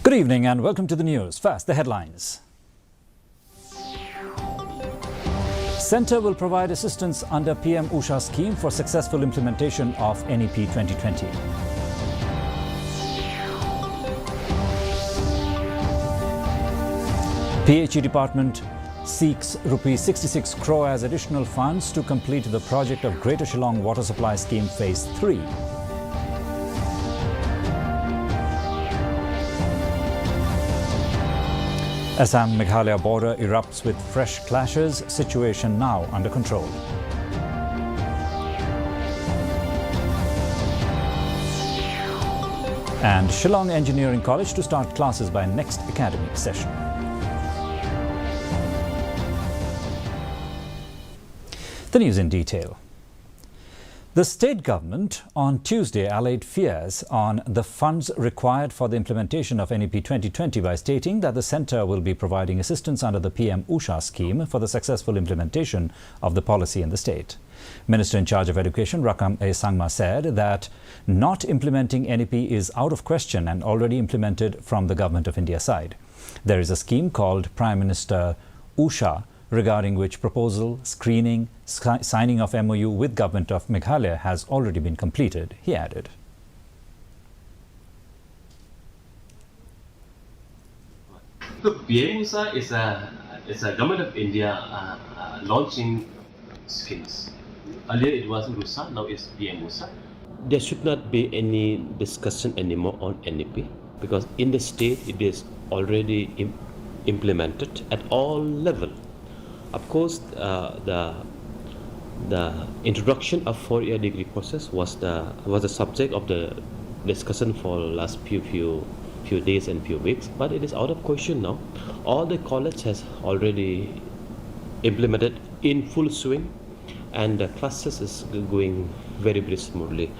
Good evening and welcome to the news. First, the headlines. Centre will provide assistance under PM Usha scheme for successful implementation of NEP 2020. PHE department seeks Rs 66 crore as additional funds to complete the project of Greater Shillong Water Supply Scheme Phase 3. Assam-Meghalaya border erupts with fresh clashes, situation now under control. And Shillong Engineering College to start classes by next academic session. The news in detail. The state government on Tuesday allayed fears on the funds required for the implementation of NEP 2020 by stating that the centre will be providing assistance under the PM Usha scheme for the successful implementation of the policy in the state. Minister in charge of Education Rakam A. Sangma said that not implementing NEP is out of question and already implemented from the Government of India side. There is a scheme called Prime Minister Usha, regarding which proposal, screening, signing of MOU with Government of Meghalaya has already been completed, he added. So PM-USA is a Government of India launching schemes. Earlier it was USA, now it's PM-USA. There should not be any discussion anymore on NEP because in the state it is already implemented at all levels. Of course, the introduction of 4-year degree process was the subject of the discussion for last few days and few weeks, but it is out of question now. All the college has already implemented in full swing, and the classes is going very smoothly.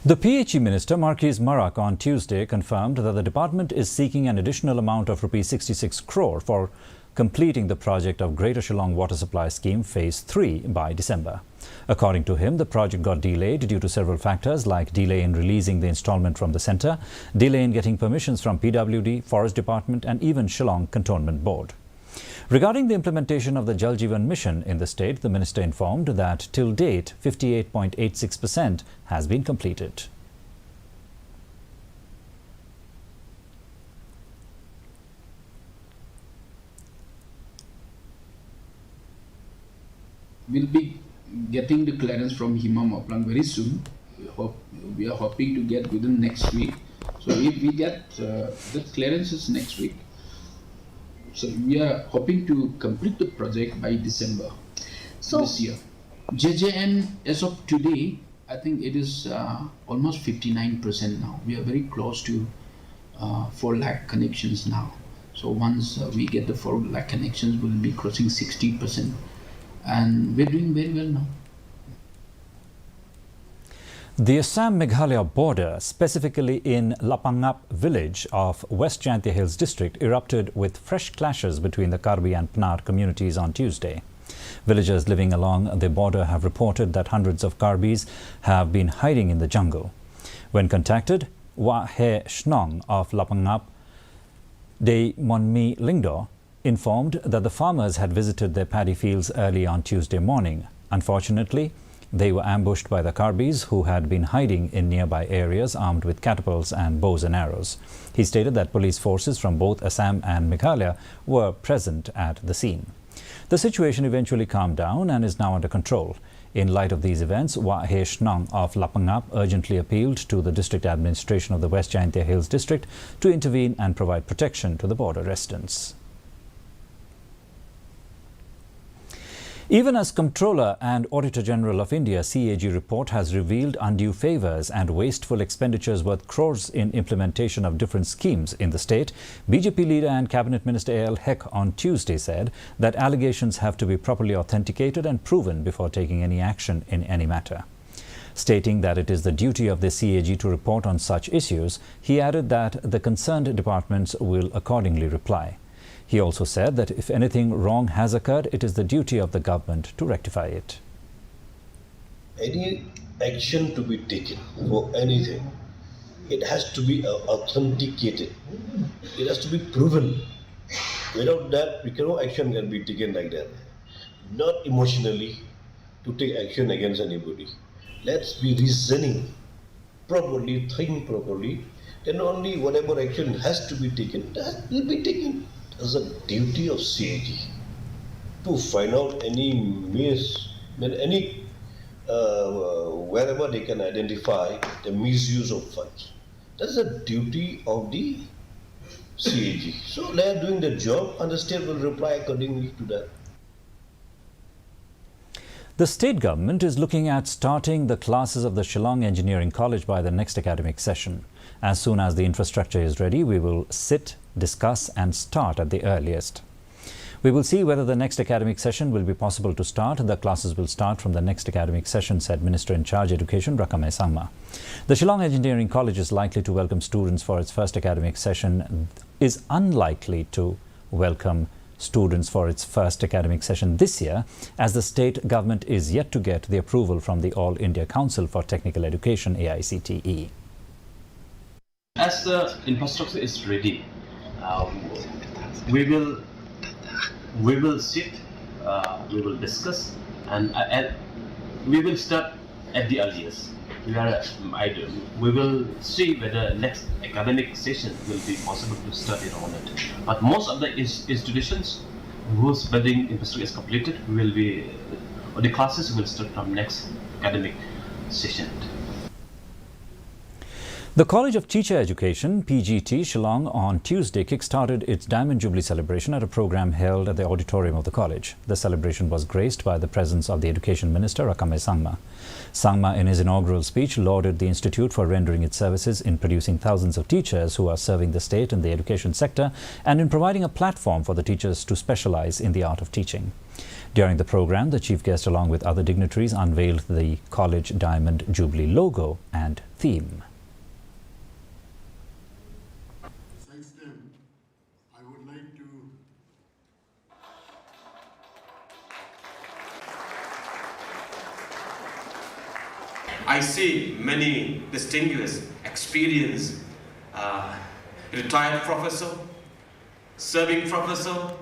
The PHE Minister, Marquis Marak, on Tuesday confirmed that the department is seeking an additional amount of Rs 66 crore for completing the project of Greater Shillong Water Supply Scheme Phase 3 by December. According to him, the project got delayed due to several factors like delay in releasing the installment from the centre, delay in getting permissions from PWD, Forest Department and even Shillong Cantonment Board. Regarding the implementation of the Jal Jeevan Mission in the state, the minister informed that till date 58.86% has been completed. We'll be getting the clearance from Himam Oplang very soon. We are hoping to get within next week. So if we get the clearances next week, so we are hoping to complete the project by December this year. JJN as of today, I think it is almost 59% now. We are very close to 4 lakh connections now. So once we get the 4 lakh connections, we'll be crossing 60%. And we're doing very well now. The Assam-Meghalaya border, specifically in Lapangap village of West Jaintia Hills district, erupted with fresh clashes between the Karbi and Pnar communities on Tuesday. Villagers living along the border have reported that hundreds of Karbis have been hiding in the jungle. When contacted, Wa He Shnong of Lapangap De Monmi Lingdo informed that the farmers had visited their paddy fields early on Tuesday morning. Unfortunately, they were ambushed by the Karbis, who had been hiding in nearby areas armed with catapults and bows and arrows. He stated that police forces from both Assam and Meghalaya were present at the scene. The situation eventually calmed down and is now under control. In light of these events, Wa He Shnong of Lapangap urgently appealed to the district administration of the West Jaintia Hills district to intervene and provide protection to the border residents. Even as Comptroller and Auditor General of India, CAG Report has revealed undue favours and wasteful expenditures worth crores in implementation of different schemes in the state, BJP leader and Cabinet Minister A.L. Hek on Tuesday said that allegations have to be properly authenticated and proven before taking any action in any matter. Stating that it is the duty of the CAG to report on such issues, he added that the concerned departments will accordingly reply. He also said that if anything wrong has occurred, it is the duty of the government to rectify it. Any action to be taken for anything it has to be authenticated. It has to be proven. Without that, no action can be taken like that. Not emotionally to take action against anybody. Let's be reasoning properly, think properly, then only whatever action has to be taken, that will be taken. As a duty of CAG to find out wherever they can identify the misuse of funds. That's a duty of the CAG. So they are doing the job and the state will reply accordingly to that. The state government is looking at starting the classes of the Shillong Engineering College by the next academic session. As soon as the infrastructure is ready, we will sit, discuss and start at the earliest. We will see whether the next academic session will be possible to start. The classes will start from the next academic session, said Minister in Charge Education Rakame Sangma. The Shillong Engineering College is likely to welcome students for its first academic session, is unlikely to welcome students for its first academic session this year, as the state government is yet to get the approval from the All India Council for Technical Education, AICTE. As the infrastructure is ready, we will sit, we will discuss, and we will start at the earliest. We will see whether next academic session will be possible to start it or not. But most of the institutions whose building infrastructure is completed the classes will start from next academic session. The College of Teacher Education, PGT, Shillong on Tuesday kick-started its Diamond Jubilee celebration at a program held at the auditorium of the college. The celebration was graced by the presence of the Education Minister, Rakame Sangma. Sangma, in his inaugural speech, lauded the institute for rendering its services in producing thousands of teachers who are serving the state in the education sector and in providing a platform for the teachers to specialize in the art of teaching. During the program, the chief guest, along with other dignitaries, unveiled the College Diamond Jubilee logo and theme. I see many distinguished, experienced, retired professor, serving professor,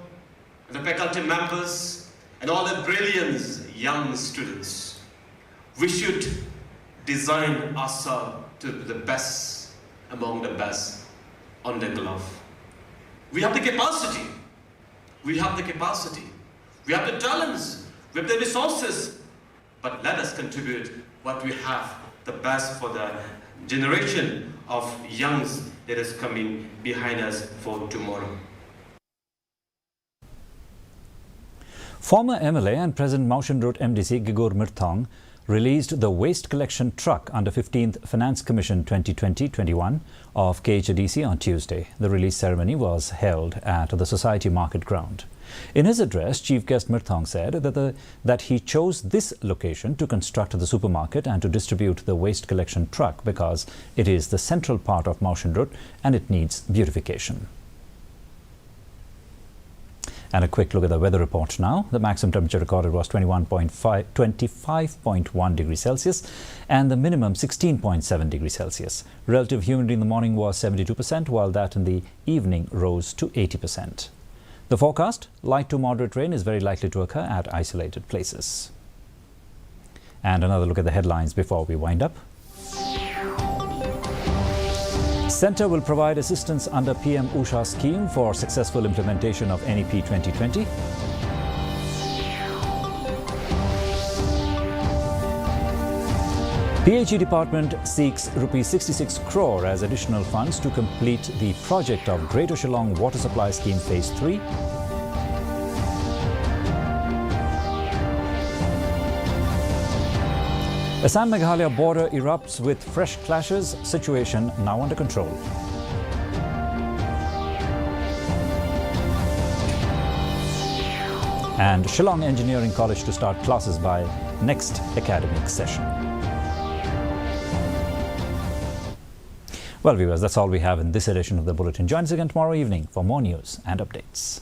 the faculty members, and all the brilliant young students. We should design ourselves to be the best among the best on the globe. We have the capacity. We have the capacity. We have the talents. We have the resources. But let us contribute what we have, the best for the generation of youngs that is coming behind us for tomorrow. Former MLA and present Mountain Road MDC Gigor Mirthong released the waste collection truck under 15th Finance Commission 2020-21 of KHDC on Tuesday. The release ceremony was held at the Society Market Ground. In his address, Chief Guest Mirthong said that he chose this location to construct the supermarket and to distribute the waste collection truck because it is the central part of Mountain Road and it needs beautification. And a quick look at the weather report now. The maximum temperature recorded was 25.1 degrees Celsius and the minimum 16.7 degrees Celsius. Relative humidity in the morning was 72%, while that in the evening rose to 80%. The forecast, light to moderate rain is very likely to occur at isolated places. And another look at the headlines before we wind up. Centre will provide assistance under PM Usha scheme for successful implementation of NEP 2020. PHE department seeks ₹66 crore as additional funds to complete the project of Greater Shillong Water Supply Scheme Phase 3. Assam Meghalaya border erupts with fresh clashes, situation now under control. And Shillong Engineering College to start classes by next academic session. Well, viewers, that's all we have in this edition of the Bulletin. Join us again tomorrow evening for more news and updates.